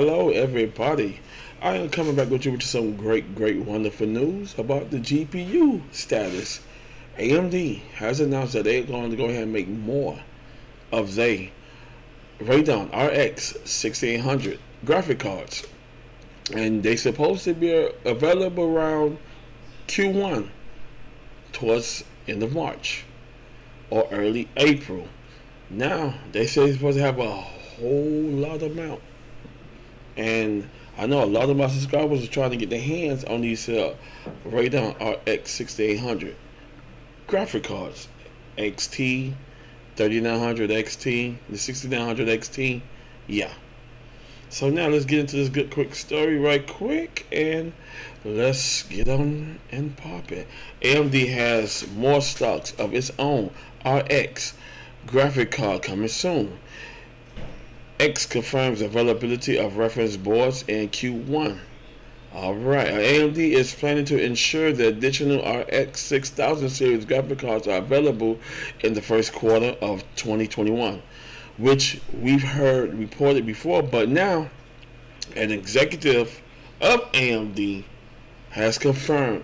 Hello everybody. I am coming back with you with some great, wonderful news about the GPU status. AMD has announced that they're going to go ahead and make more of their Radeon RX 6800 graphic cards. And they supposed to be available around Q1 towards end of March or early April. Now they say they're supposed to have a whole lot of amount, and I know a lot of my subscribers are trying to get their hands on these Radeon RX 6800 graphic cards, XT, 3900 XT, the 6900 XT. Yeah. So now let's get into this good quick story right quick, and let's get on and pop it. AMD has more stocks of its own RX graphic card coming soon. X confirms availability of reference boards in Q1. Alright, AMD is planning to ensure the additional RX 6000 series graphic cards are available in the first quarter of 2021, which we've heard reported before, but now an executive of AMD has confirmed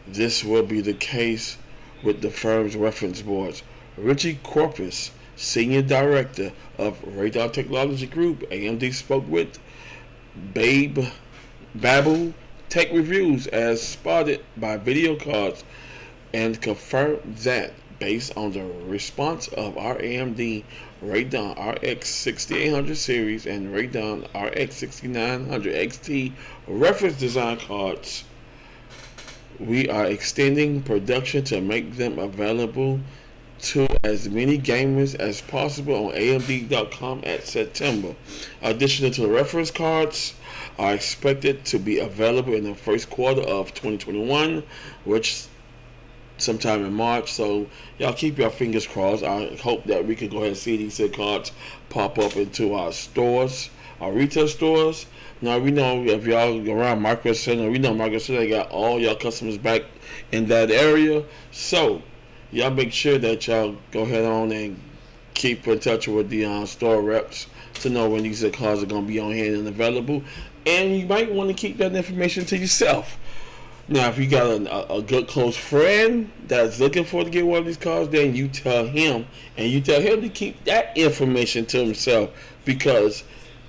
this will be the case with the firm's reference boards. Richie Corpus, Senior Director of Radeon Technology Group, AMD, spoke with Babu Tech Reviews as spotted by VideoCardz and confirmed that based on the response of our AMD Radeon RX 6800 series and Radeon RX 6900 XT reference design cards, we are extending production to make them available to as many gamers as possible on AMD.com at September. Additional to the reference cards are expected to be available in the first quarter of 2021, which sometime in March. So y'all keep your fingers crossed. I hope that we can go ahead and see these cards pop up into our stores, our retail stores. Now we know if y'all around Micro Center, we know Micro Center got all y'all customers back in that area. So y'all make sure that y'all go ahead on and keep in touch with the store reps to know when these cards are going to be on hand and available. And you might want to keep that information to yourself. Now, if you got a good close friend that's looking for to get one of these cards, then you tell him, and you tell him to keep that information to himself, because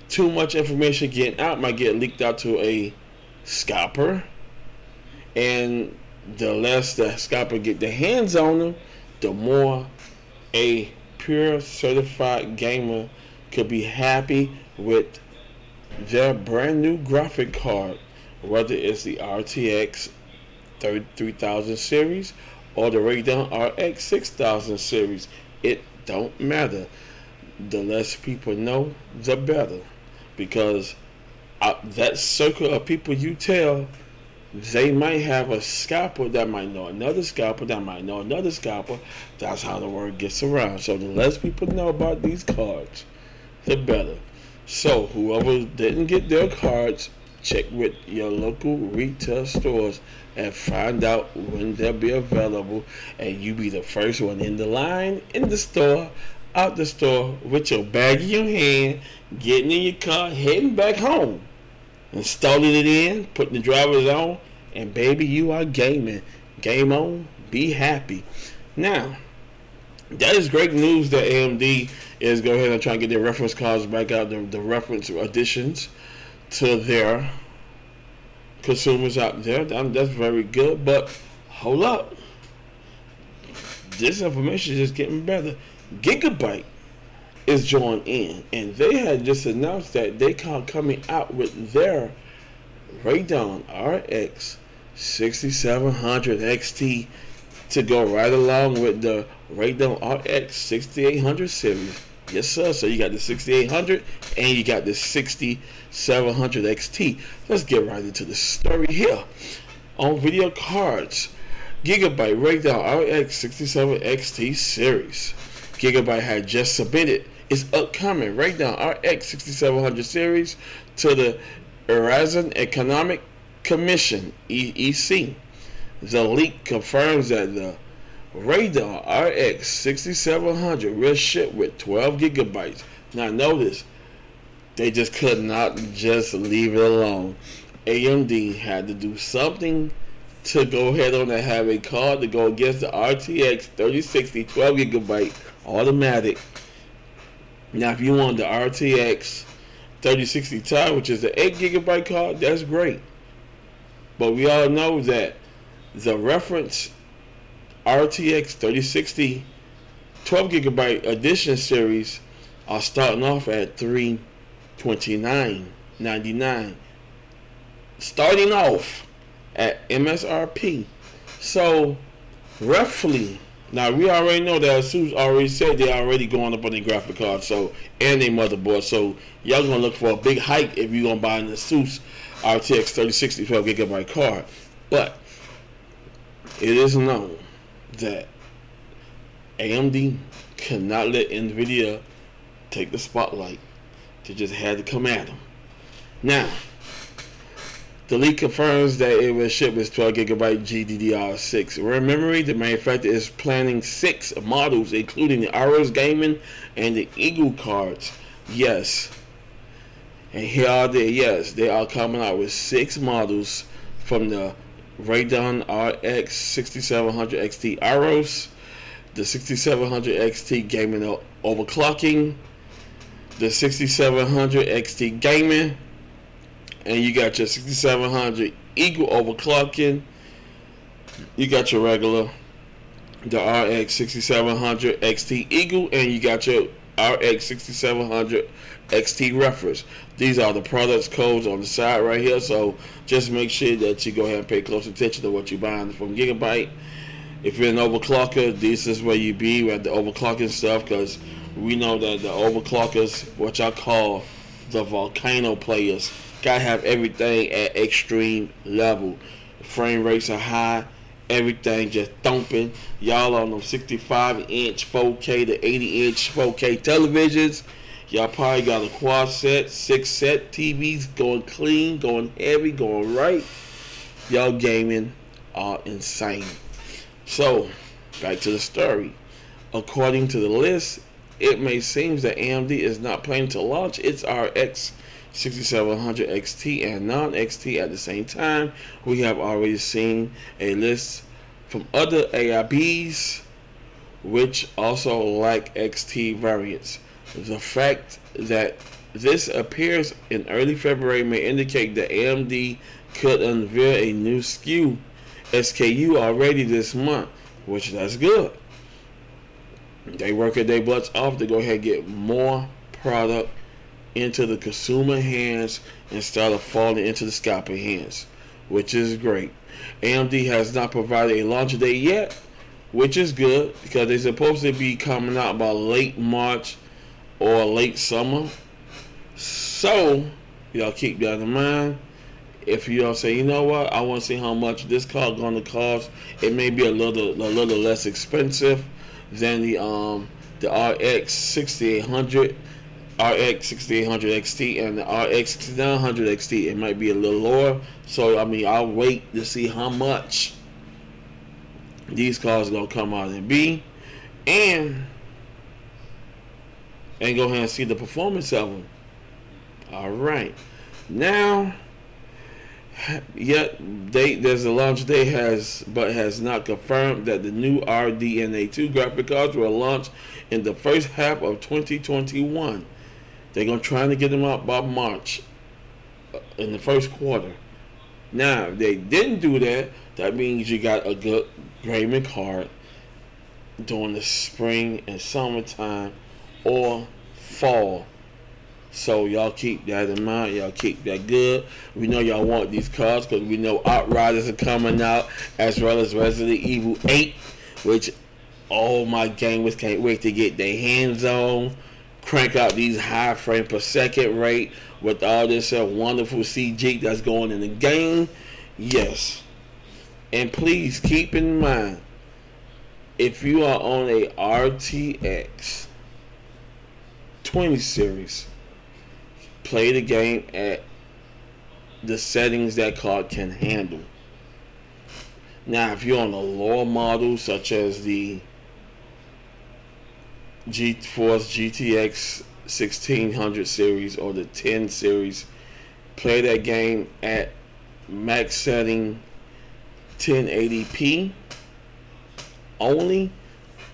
too much information getting out might get leaked out to a scalper, and the less the scalper get their hands on them, the more a pure certified gamer could be happy with their brand new graphic card, whether it's the RTX 3000 series or the Radeon RX 6000 series. It don't matter. The less people know, the better, because that circle of people you tell, they might have a scalper that might know another scalper that might know another scalper. That's how the word gets around. So the less people know about these cards, the better. So whoever didn't get their cards, check with your local retail stores and find out when they'll be available, and you be the first one in the line, in the store, out the store, with your bag in your hand, getting in your car, heading back home, installing it in, putting the drivers on, and baby, you are gaming. Game on, be happy. Now, that is great news that AMD is going ahead and trying to get their reference cards back out, the reference additions to their consumers out there. That's very good, but hold up. This information is just getting better. Gigabyte is joining in, and they had just announced that they are coming out with their Radeon RX 6700 XT to go right along with the Radeon RX 6800 series. Yes, sir. So you got the 6800 and you got the 6700 XT. Let's get right into the story here on VideoCardz. Gigabyte Radeon RX 67 XT series. Gigabyte had just submitted its upcoming Radeon RX 6700 series to the Eurasian Economic Commission (EEC). The leak confirms that the Radeon RX 6700 will ship with 12 gigabytes. Now notice, They just could not just leave it alone. AMD had to do something to go ahead on and have a card to go against the RTX 3060 12GB automatic. Now, if you want the RTX 3060 Ti, which is the 8GB card, that's great. But we all know that the reference RTX 3060 12GB edition series are starting off at $329.99. Starting off at MSRP. So, roughly, now we already know that ASUS already said they're already going up on their graphic card, so, and their motherboard. So, y'all gonna look for a big hike if you're gonna buy an ASUS RTX 3060 12GB card. But it is known that AMD cannot let NVIDIA take the spotlight. They just had to come at them. Now, the leak confirms that it will ship with 12GB GDDR6 RAM memory. The manufacturer is planning 6 models, including the Aros Gaming and the Eagle cards. Yes. And here are they are coming out with 6 models from the Radeon RX 6700 XT Aros, the 6700 XT Gaming Overclocking, the 6700 XT Gaming, and you got your 6700 Eagle Overclocking. You got your regular, the RX 6700 XT Eagle, and you got your RX 6700 XT Reference. These are the products codes on the side right here, so just make sure that you go ahead and pay close attention to what you're buying from Gigabyte. If you're an overclocker, this is where you be with the overclocking stuff, because we know that the overclockers, what y'all call the volcano players, gotta have everything at extreme level. Frame rates are high, everything just thumping. Y'all on them 65-inch 4K to 80-inch 4K televisions. Y'all probably got a quad set, 6 set TVs going clean, going heavy, going right. Y'all gaming are insane. So, back to the story. According to the list, it may seem that AMD is not planning to launch its RX 6700 XT and non-XT at the same time. We have already seen a list from other AIBs which also lack XT variants. The fact that this appears in early February may indicate that AMD could unveil a new SKU already this month, which that's good. They working their butts off to go ahead and get more product into the consumer hands instead of falling into the scalper hands, which is great. AMD has not provided a launch date yet, which is good because they're supposed to be coming out by late March or late summer. So, y'all keep that in mind. If you don't say, you know what, I want to see how much this card going to cost, it may be a little less expensive than the RX 6800, RX 6800 XT, and the RX 6900 XT. It might be a little lower. So I mean, I'll wait to see how much these cards are gonna come out and be, and go ahead and see the performance of them. All right, now. Yet there's a launch date has not confirmed that the new RDNA2 graphic cards will launch in the first half of 2021. They're gonna try to get them out by March in the first quarter. Now, if they didn't do that, that means you got a good gaming card during the spring and summertime or fall. So y'all keep that in mind. Y'all keep that good. We know y'all want these cards because we know Outriders are coming out, as well as Resident Evil 8, which all my gamers can't wait to get their hands on. Crank out these high frame per second rate with all this wonderful CG that's going in the game. Yes. And please keep in mind, if you are on a RTX 20 series, play the game at the settings that card can handle. Now, if you're on a lower model, such as the GeForce GTX 1600 series or the 10 series. Play that game at max setting 1080p only,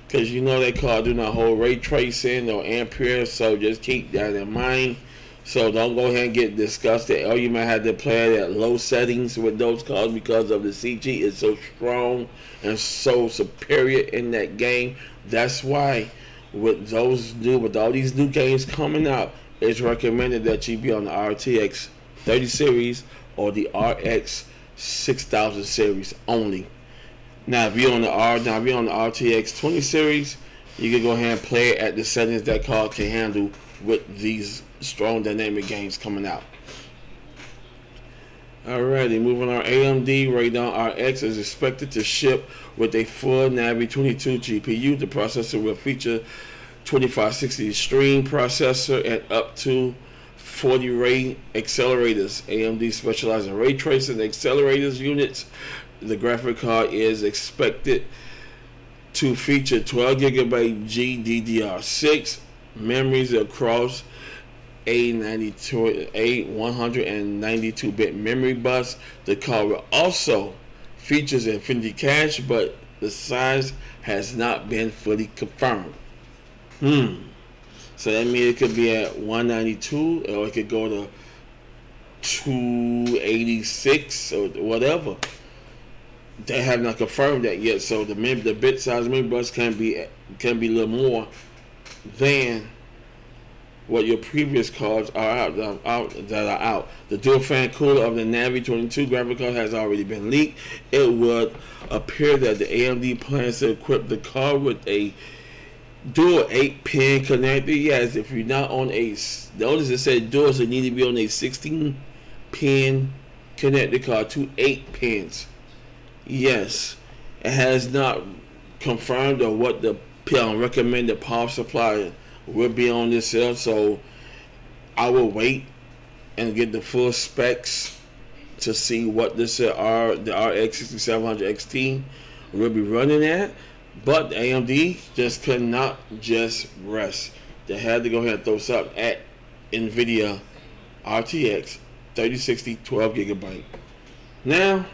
because you know that card do not hold ray tracing or ampere, so just keep that in mind. So don't go ahead and get disgusted, or you might have to play it at low settings with those cards because of the CG is so strong and so superior in that game. That's why with all these new games coming out, it's recommended that you be on the RTX 30 series or the RX 6000 series only. Now, if you're on the RTX 20 series, you can go ahead and play it at the settings that card can handle with these strong dynamic games coming out. Alrighty, moving on. AMD Radeon RX is expected to ship with a full Navi 22 GPU. The processor will feature 2560 stream processor and up to 40 ray accelerators. AMD specializes in ray tracing accelerators units. The graphic card is expected to feature 12 gigabyte GDDR6 memories across a 192-bit memory bus. The card will also features Infinity Cache, but the size has not been fully confirmed. So that means it could be at 192, or it could go to 286 or whatever. They have not confirmed that yet. So the bit size memory bus can be a little more than what your previous cards are out. The dual fan cooler of the Navi 22 graphic card has already been leaked. It would appear that the AMD plans to equip the card with a dual 8-pin connector. Yes, if you're not on notice it said dual, so you need to be on a 16-pin connector card to 8 pins. Yes, it has not confirmed or what the recommended power supply will be on this cell, so I will wait and get the full specs to see what this the RX 6700 XT will be running at. But AMD just could not just rest. They had to go ahead and throw something at NVIDIA RTX 3060 12 gigabyte. Now,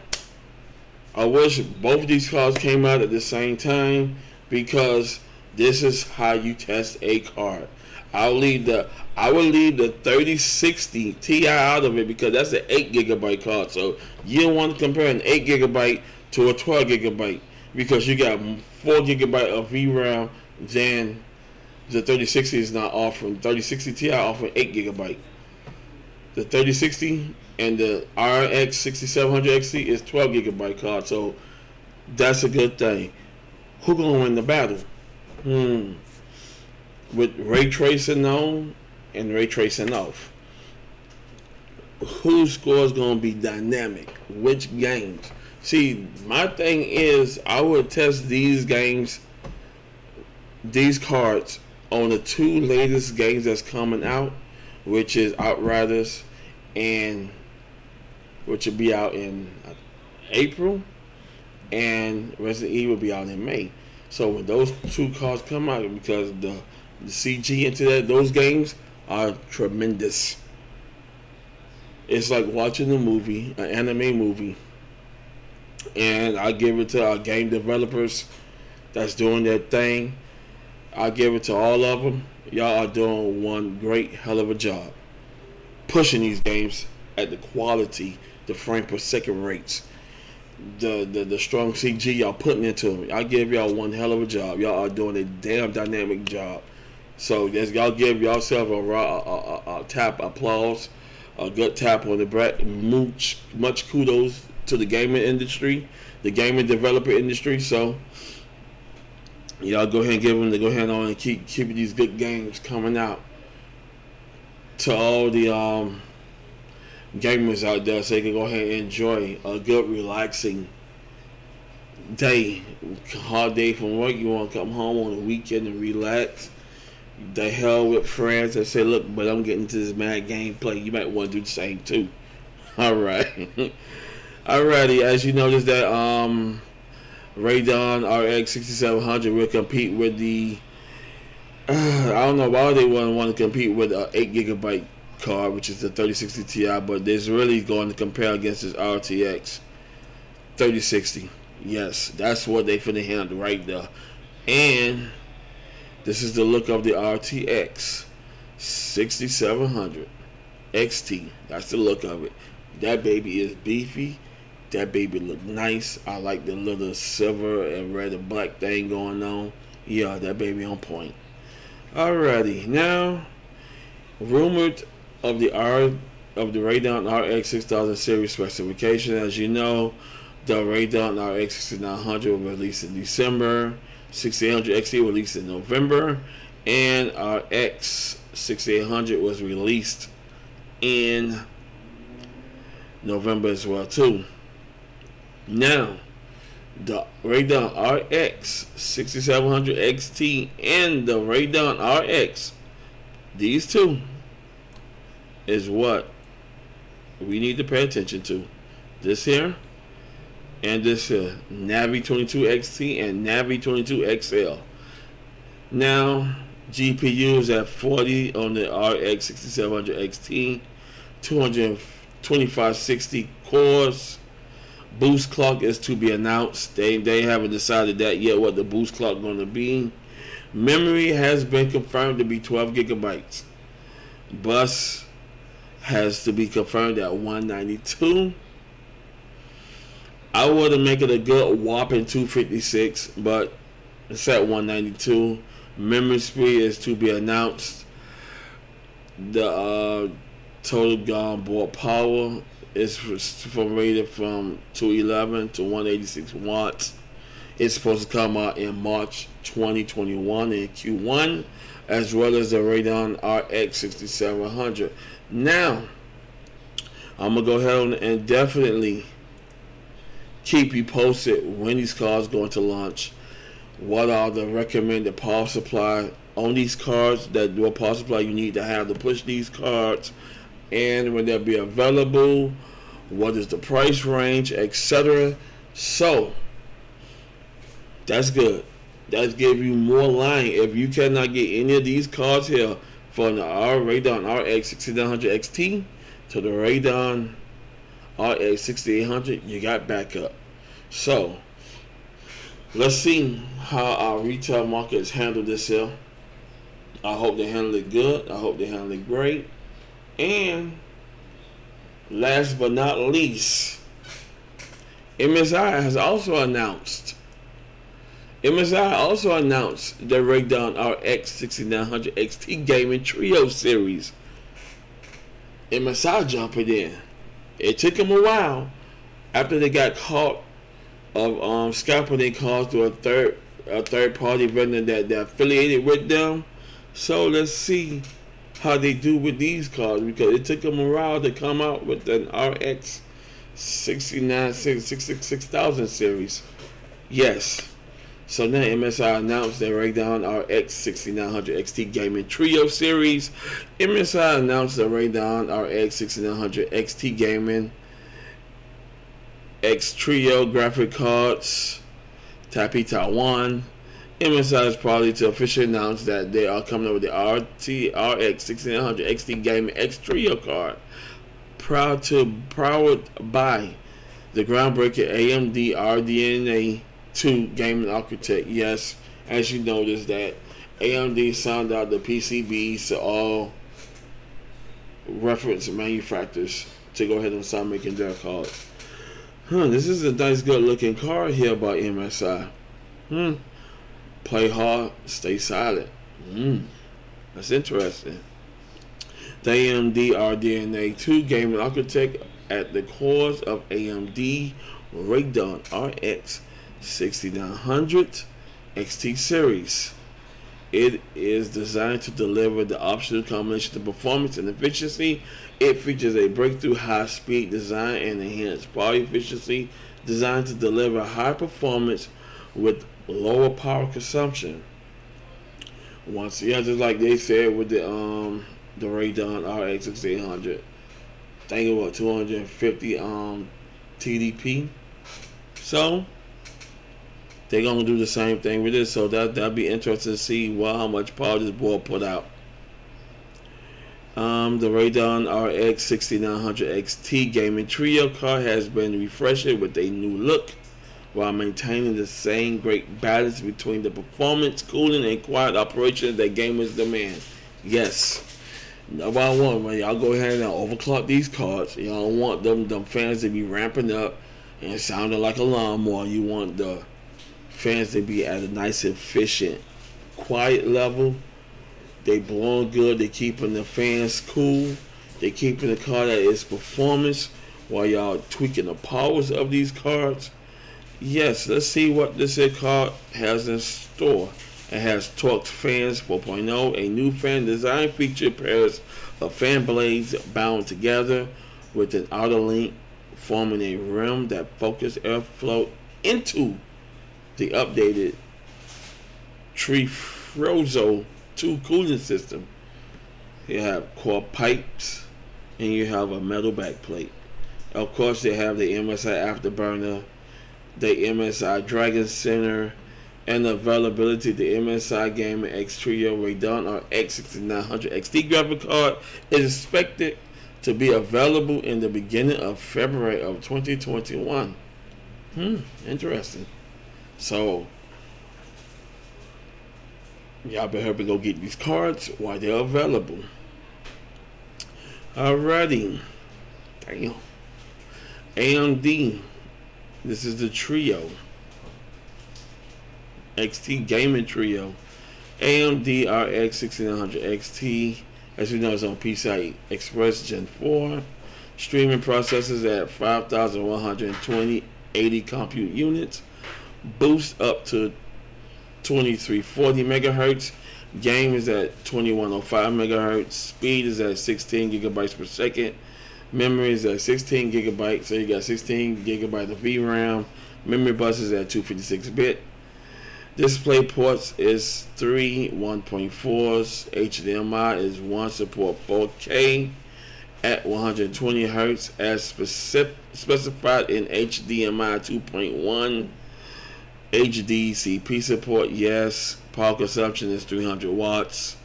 I wish both of these cards came out at the same time, because this is how you test a card. I will leave the 3060 Ti out of it, because that's an 8 gigabyte card. So you don't want to compare an 8 gigabyte to a 12 gigabyte, because you got 4 gigabyte of VRAM than the 3060 is not offering. 3060 Ti offering 8 gigabyte. The 3060 and the RX 6700 XT is 12 gigabyte card, so that's a good thing. Who gonna win the battle? With ray tracing on and ray tracing off, whose score is gonna be dynamic? Which games? See, my thing is, I would test these cards on the 2 latest games that's coming out, which is Outriders, and which will be out in April, and Resident Evil will be out in May. So when those 2 cards come out, because the CG into those games are tremendous. It's like watching a movie, an anime movie, and I give it to our game developers that's doing their thing. I give it to all of them. Y'all are doing one great hell of a job pushing these games at the quality, the frame per second rates, the strong CG y'all putting into them. I give y'all one hell of a job. Y'all are doing a damn dynamic job. So y'all give yourself a tap applause, a good tap on the back. Much kudos to the gaming industry, the gaming developer industry. So y'all go ahead and give them to go ahead on and keep these good games coming out to all the gamers out there, so they can go ahead and enjoy a good relaxing day, hard day from work. You want to come home on the weekend and relax. The hell with friends that say, look, but I'm getting into this mad gameplay. You might want to do the same too. Alright. Alrighty, as you notice that Radeon RX 6700 will compete with the I don't know why they wouldn't want to compete with an 8 GB card, which is the 3060 Ti, but there's really going to compare against this RTX 3060. Yes, that's what they finna handle right there. And this is the look of the RTX 6700 XT. That's the look of it. That baby is beefy. That baby look nice. I like the little silver and red and black thing going on. Yeah, that baby on point. Alrighty, now rumored of the Radeon RX 6000 series specification. As you know, the Radeon RX 6900 was released in December, 6800 XT released in November, and RX 6800 was released in November as well too. Now, the Radeon RX 6700 XT and the Radeon RX, these two is what we need to pay attention to. This here and this here, Navi 22 XT and Navi 22 XL. Now, GPU is at 40 on the RX 6700 XT, 22560 cores. Boost clock is to be announced. They haven't decided that yet, what the boost clock going to be. Memory has been confirmed to be 12 gigabytes. Bus has to be confirmed at 192. I would make it a good whopping 256, but it's at 192. Memory speed is to be announced. The total onboard power is rated from 211 to 186 watts. It's supposed to come out in March 2021 in Q1, as well as the Radeon RX 6700. Now, I'm going to go ahead and definitely keep you posted when these cards going to launch. What are the recommended power supply on these cards, that what power supply you need to have to push these cards, and when they'll be available, what is the price range, etc. So that's good. That's give you more line. If you cannot get any of these cards here from the Radeon RX 6900 XT to the Radeon RX 6800, you got backup. So let's see how our retail markets handle this here. I hope they handle it good. I hope they handle it great. And last but not least, MSI has also announced the Radeon RX 6900 XT Gaming Trio Series. MSI jumping in. It took them a while after they got caught of scalping their cards to a third party vendor that affiliated with them. So let's see how they do with these cards, because it took them a while to come out with an RX 6000 series. Yes. So now MSI announced their Radeon RX 6900 XT Gaming Trio Series. MSI announced the Radeon RX 6900 XT Gaming X Trio graphic cards, Taipei, Taiwan. MSI is probably to officially announce that they are coming up with the RX 6900 XT Gaming X Trio card, powered by the groundbreaking AMD RDNA 2 gaming architect. Yes, as you noticed that AMD signed out the PCBs to all reference manufacturers to go ahead and start making their cards. This is a nice good looking card here by MSI. Play hard, stay silent. That's interesting. The AMD RDNA 2 gaming architect at the cores of AMD Radeon RX 6900 XT series. It is designed to deliver the optional combination of performance and efficiency. It features a breakthrough high-speed design and enhanced power efficiency, designed to deliver high performance with lower power consumption. Once again, just like they said with the Radeon RX 6800, I think it was 250 TDP. So they're gonna do the same thing with this. So that'll be interesting to see how much power this board put out. The Radeon RX 6900 XT gaming trio card has been refreshed with a new look, while maintaining the same great balance between the performance, cooling, and quiet operation that gamers demand. Yes. Number one, when y'all go ahead and overclock these cards, y'all don't want them fans to be ramping up and sounding like a lawnmower. You want the fans to be at a nice, efficient, quiet level. They blowing good. They keeping the fans cool. They keeping the card at its performance while y'all tweaking the powers of these cards. Yes, let's see what this card has in store. It has Torx Fans 4.0, a new fan design feature pairs of fan blades bound together with an outer link forming a rim that focus airflow into the updated Trifrozo 2 cooling system. You have core pipes and you have a metal backplate. Of course, they have the MSI Afterburner, the MSI Dragon Center, and the availability of the MSI Gaming X Trio Radeon RX 6900 XT graphic card is expected to be available in the beginning of February of 2021. Interesting. So, y'all better help me go get these cards while they're available. Alrighty. Damn. AMD. This is the Trio. XT Gaming Trio. AMD RX 6900 XT. As we know, it's on PCI Express Gen 4. Streaming processors at 5,120 80 compute units. Boost up to 2340 megahertz. Game is at 2105 megahertz. Speed is at 16 gigabytes per second. Memory is at 16 gigabytes. So you got 16 gigabytes of VRAM. Memory bus is at 256 bit. Display ports is 3 1.4s. HDMI is 1. Support 4K at 120 Hz as specified in HDMI 2.1. HDCP support, yes. Power consumption is 300 watts.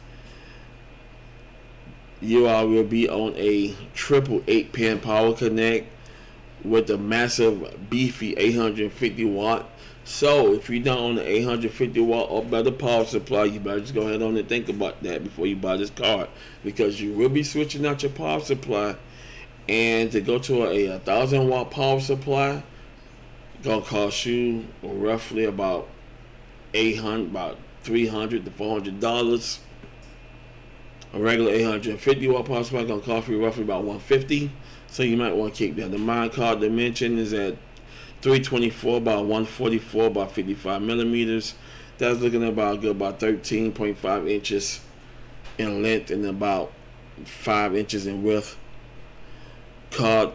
You all will be on a triple 8-pin power connect with a massive beefy 850 watt. So if you're not on the 850 watt or better power supply, you better just go ahead on and think about that before you buy this card, because you will be switching out your power supply, and to go to a 1000 watt power supply gonna cost you roughly about $300 to $400. A regular 850 watt power supply gonna cost you roughly about $150. So you might want to keep that in mind. Card dimension is at 324 by 144 by 55 millimeters. That's looking at about 13.5 inches in length and about 5 inches in width. Card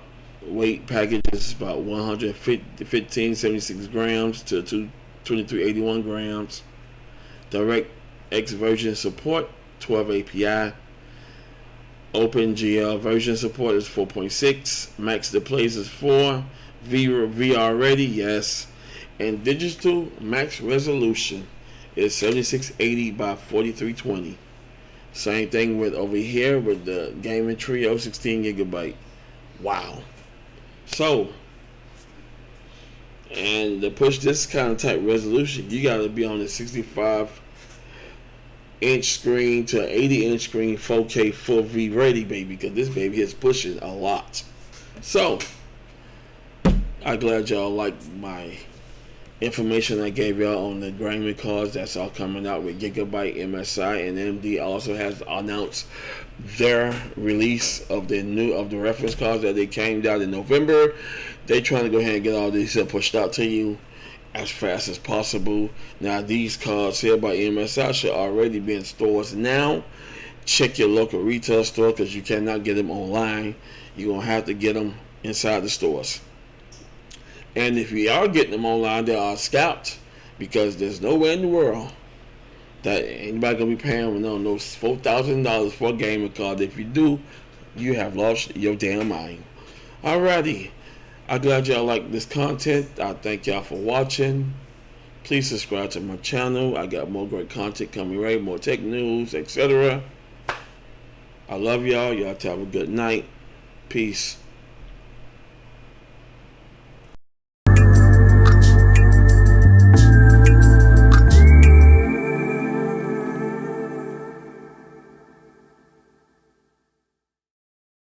weight package is about 115.76 grams to 2381 grams. DirectX version support 12 API. OpenGL version support is 4.6. Max displays is 4. VR ready, yes. And digital max resolution is 7680 by 4320. Same thing with over here with the Gaming Trio 16 gigabyte. Wow. So, and to push this kind of type resolution, you got to be on the 65-inch screen to 80-inch screen, 4K full V ready, baby, because this baby is pushing a lot. So, I'm glad y'all like my information I gave y'all on the gaming cards that's all coming out with Gigabyte, MSI, and AMD also has announced their release of the reference cards that they came out in November. They trying to go ahead and get all these pushed out to you as fast as possible. Now these cards here by MSI should already be in stores now. Check your local retail store, because you cannot get them online. You're going to have to get them inside the stores. And if you are getting them online, they are scalped, because there's nowhere in the world that anybody gonna be paying no $4,000 for a gaming card. If you do, you have lost your damn mind. Alrighty, I'm glad y'all like this content. I thank y'all for watching. Please subscribe to my channel. I got more great content coming right, more tech news, etc. I love y'all. Y'all have a good night. Peace.